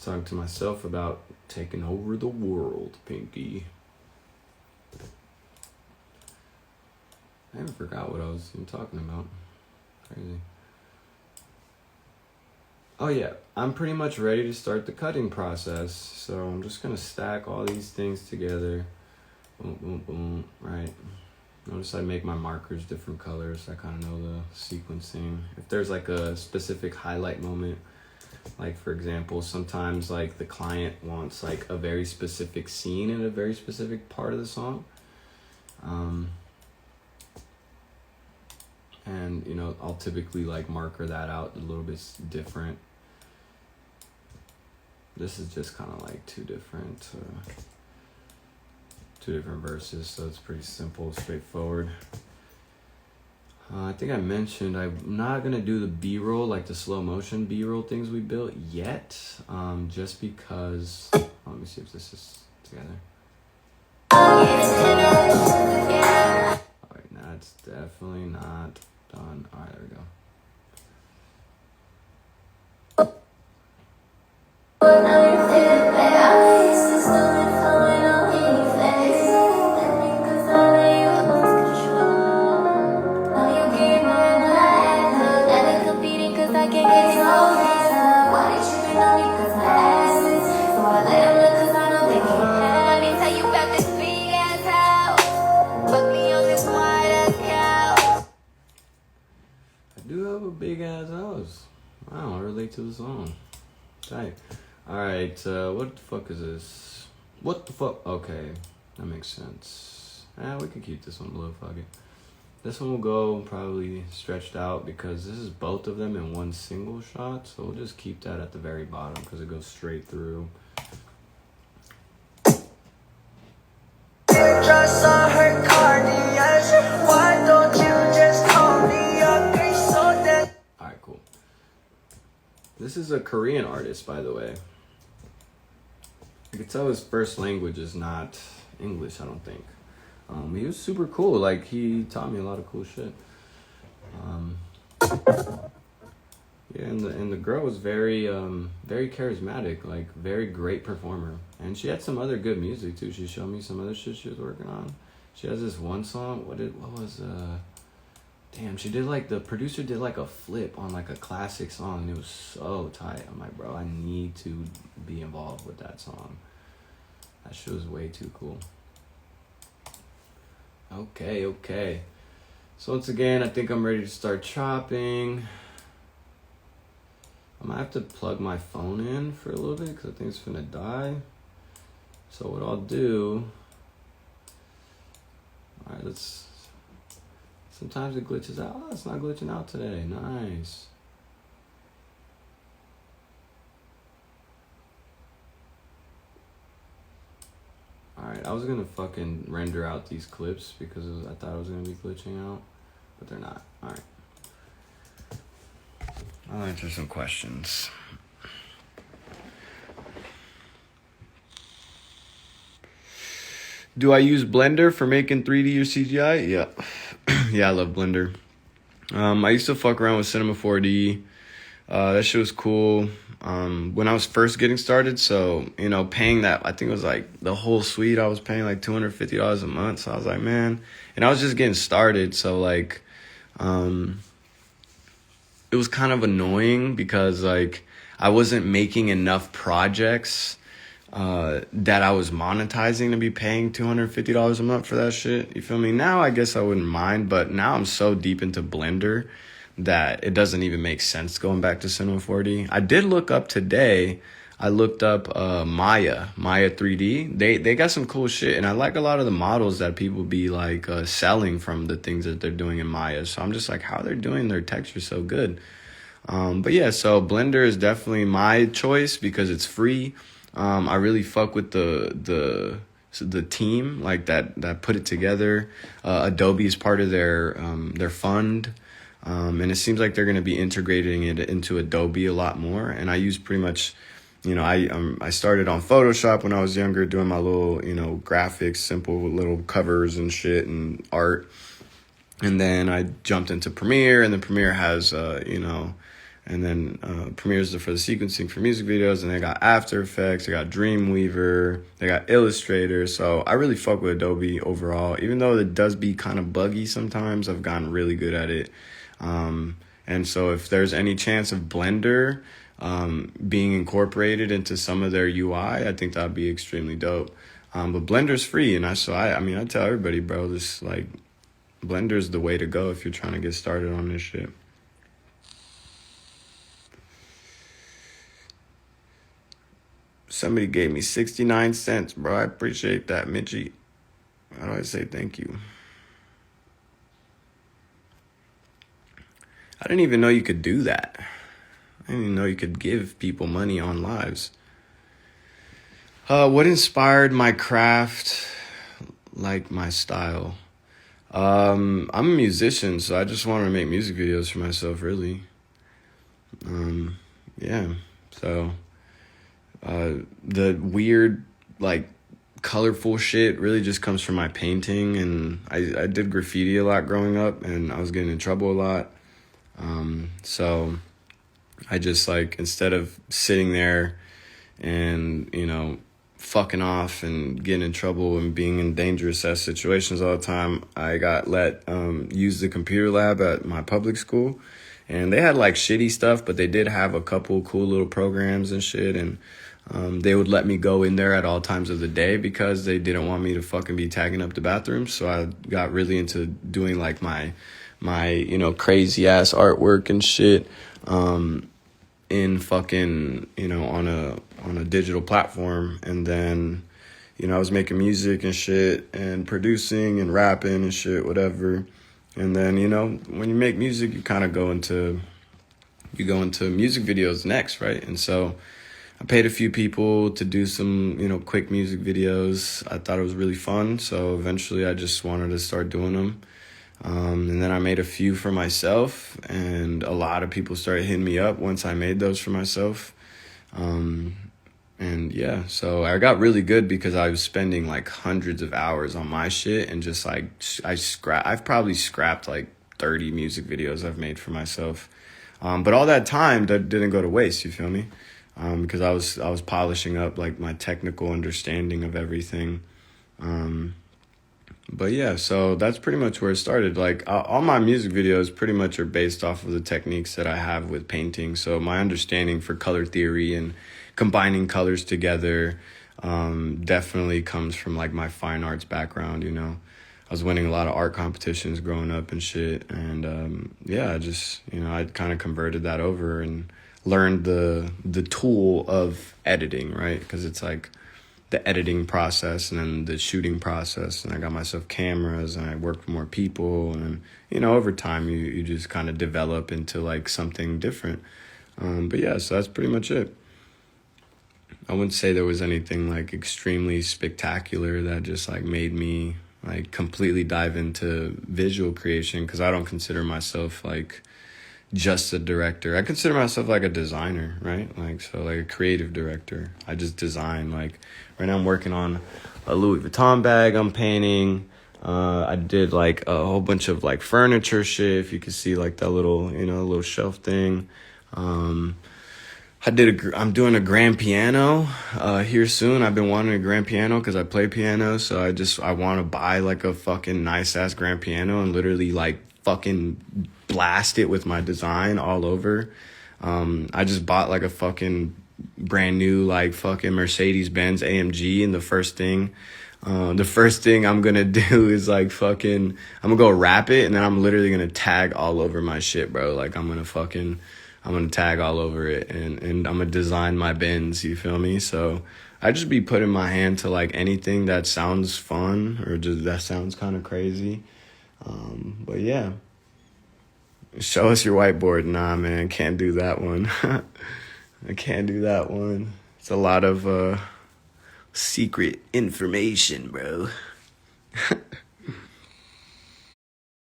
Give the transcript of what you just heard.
talking to myself about taking over the world, Pinky. I even forgot what I was even talking about. Crazy. Oh yeah, I'm pretty much ready to start the cutting process. So I'm just gonna stack all these things together. Boom, boom, boom, right? Notice I make my markers different colors. I kind of know the sequencing. If there's like a specific highlight moment, like for example, sometimes like the client wants like a very specific scene in a very specific part of the song. And you know, I'll typically like marker that out a little bit different. This is just kind of like two different verses, so it's pretty simple, straightforward. I think I mentioned I'm not gonna do the B-roll, like the slow motion B-roll things we built yet, just because. Let me see if this is together. Alright, now it's definitely not done. Alright, there we go. Big ass house. Wow, I relate to the song. Tight. Alright, what the fuck is this? What the fuck? Okay, that makes sense. We could keep this one below, fuck it. This one will go probably stretched out because this is both of them in one single shot, so we'll just keep that at the very bottom because it goes straight through. Just saw her cardiac. Why don't you just call me up? Alright, cool. This is a Korean artist, by the way. You can tell his first language is not English, I don't think. He was super cool. Like, he taught me a lot of cool shit. Yeah, and the girl was very charismatic, like, very great performer. And she had some other good music, too. She showed me some other shit she was working on. She has this one song. Damn, she did like, the producer did like a flip on like a classic song, and it was so tight. I'm like, bro, I need to be involved with that song. That shit was way too cool. Okay. So once again, I think I'm ready to start chopping. I might have to plug my phone in for a little bit because I think it's gonna die. So what I'll do, all right, sometimes it glitches out. Oh, it's not glitching out today. Nice. Alright, I was gonna fucking render out these clips because I thought it was gonna be glitching out, but they're not. Alright. I'll answer some questions. Do I use Blender for making 3D or CGI? Yeah. Yeah, I love Blender. I used to fuck around with Cinema 4D. That shit was cool. When I was first getting started, so, you know, paying that, I think it was like the whole suite, I was paying like $250 a month. So I was like, man, and I was just getting started. So like, it was kind of annoying because like I wasn't making enough projects that I was monetizing to be paying $250 a month for that shit. You feel me? Now I guess I wouldn't mind, but now I'm so deep into Blender that it doesn't even make sense going back to Cinema 4D. I did look up today. I looked up Maya 3D. They got some cool shit, and I like a lot of the models that people be like selling from the things that they're doing in Maya. So I'm just like, how they're doing their texture so good. But yeah, so Blender is definitely my choice because it's free. I really fuck with the team like that put it together. Adobe is part of their fund. And it seems like they're going to be integrating it into Adobe a lot more. And I use pretty much, you know, I started on Photoshop when I was younger doing my little, you know, graphics, simple little covers and shit and art. And then I jumped into Premiere, and then Premiere has, you know, and then Premiere's for the sequencing for music videos, and they got After Effects, they got Dreamweaver, they got Illustrator. So I really fuck with Adobe overall, even though it does be kind of buggy sometimes. I've gotten really good at it. And so if there's any chance of Blender being incorporated into some of their UI, I think that'd be extremely dope. But Blender's free, and I tell everybody, bro, this like Blender's the way to go if you're trying to get started on this shit. Somebody gave me 69 cents, bro. I appreciate that, Mitchie. How do I say thank you? I didn't even know you could do that. I didn't even know you could give people money on lives. What inspired my craft, like my style? I'm a musician, so I just wanted to make music videos for myself, really. Yeah, so the weird, like, colorful shit really just comes from my painting, and I did graffiti a lot growing up, and I was getting in trouble a lot. So I just, like, instead of sitting there and, you know, fucking off and getting in trouble and being in dangerous ass situations all the time, I got use the computer lab at my public school, and they had like shitty stuff, but they did have a couple cool little programs and shit, and they would let me go in there at all times of the day because they didn't want me to fucking be tagging up the bathrooms. So I got really into doing like my you know, crazy ass artwork and shit in fucking, you know, on a digital platform. And then, you know, I was making music and shit and producing and rapping and shit, whatever. And then, you know, when you make music, you kind of go into music videos next, right? And so I paid a few people to do some, you know, quick music videos. I thought it was really fun, so eventually I just wanted to start doing them. And then I made a few for myself, and a lot of people started hitting me up once I made those for myself. And yeah, so I got really good because I was spending like hundreds of hours on my shit, and just like I've probably scrapped like 30 music videos I've made for myself. But all that time that didn't go to waste, you feel me? Because I was polishing up like my technical understanding of everything. But yeah, so that's pretty much where it started. Like all my music videos pretty much are based off of the techniques that I have with painting. So my understanding for color theory and combining colors together definitely comes from like my fine arts background, you know. I was winning a lot of art competitions growing up and shit. And yeah, I just, you know, I kind of converted that over and learned the tool of editing, right? Because it's like the editing process and then the shooting process, and I got myself cameras and I worked with more people, and you know, over time you just kind of develop into like something different. But yeah, so that's pretty much it. I wouldn't say there was anything like extremely spectacular that just like made me like completely dive into visual creation, because I don't consider myself like just a director. I consider myself like a designer, right? Like, so like a creative director. I just design. Like right now I'm working on a Louis Vuitton bag I'm painting. I did like a whole bunch of like furniture shit. If you can see like that little, you know, little shelf thing. I'm doing a grand piano here soon. I've been wanting a grand piano because I play piano. So I want to buy like a fucking nice ass grand piano and literally like fucking blast it with my design all over. I just bought like a fucking brand new like fucking Mercedes-Benz AMG, and the first thing I'm gonna do is like fucking, I'm gonna go wrap it, and then I'm literally gonna tag all over my shit, bro. Like I'm gonna tag all over it, and I'm gonna design my Benz, you feel me? So I just be putting my hand to like anything that sounds fun or just that sounds kind of crazy. But yeah. Show us your whiteboard. Nah, man, can't do that one. I can't do that one. It's a lot of secret information, bro.